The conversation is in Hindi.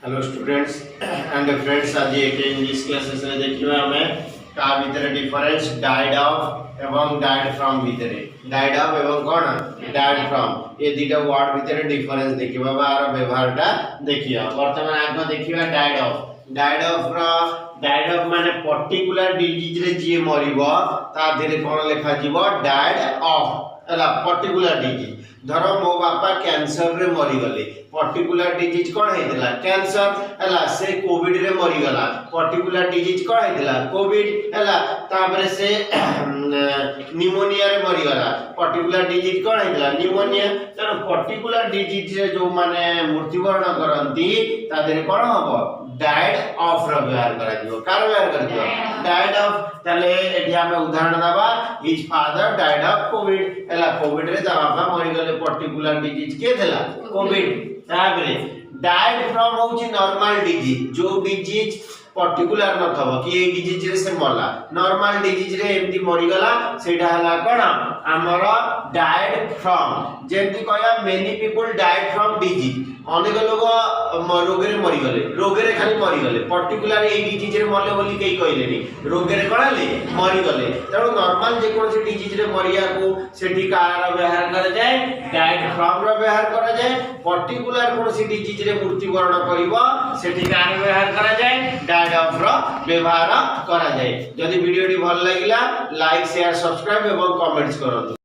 हेलो स्टूडेंट्स एंड फ्रेंड्स, आज एक इंग्लिश क्लासेस में देखिए हमें का भीतर डिफरेंस डाइड ऑफ एवं डाइड फ्रॉम भीतर डाइड ऑफ एवं कौन डाइड फ्रॉम ये दुटा वर्ड भीतर डिफरेंस देखिए बाबा आर व्यवहारटा देखिए वर्तमान आगे देखिए डाइड ऑफ माने पर्टिकुलर डिजीज रे जे मरिबो ता धीरे कोन लिखा जीवो डाइड ऑफ एला पर्टिकुलर डिजीज धरो मो बापा कैंसर रे मरि गले पर्टिकुलर डिजीज कोन हेतिला कैंसर हला से कोविड रे मरि गला पर्टिकुलर डिजीज कोन हेतिला कोविड हला तापरे से निमोनिया रे मरि गला पर्टिकुलर डिजीज कोन हेतिला निमोनिया त पर्टिकुलर डिजीज रे जो माने मृत्युवरण करंती ता देरे कोन हबो डाइड ऑफ रो व्यवहार करा दियो कार व्यवहार कर दियो डाइड ऑफ तले एठी हमें उदाहरण दबा his father died of Covid हला कोविड रे ता बापा मरि गले पर्टिकुलर डिजीज के देला कोविड ताबरे डाइड फ्रॉम होची नॉर्मल डिजीज जो डिजीज पर्टिकुलर न थबो कि ए डिजीज रे से मरला नॉर्मल डिजीज रे एमती मरि गला सेटा हला कोन हमर डाइड फ्रॉम जेंती कहया many people died from disease अनेक लोग रोग रे मरि गले रोग रे खाली मरि गले पर्टिकुलर ए डिजीज रे मरले बोली केई कहलेनी रोग रे कोनले मरि गले तेणु नॉर्मल जे कोन से डिजीज रे मरिया को सेठी कार व्यवहार करा जाय डाइड फ्रॉम रो व्यवहार करा जाय पर्टिकुलर कोन से डिजीज रे मृत्युवरण करिवो सेठी कार व्यवहार करा जाय डाइड ऑफ रो व्यवहार करा जाय। जदि वीडियो टी भल लागिला लाइक शेयर सब्सक्राइब एवं कमेंट्स करନ୍ତୁ।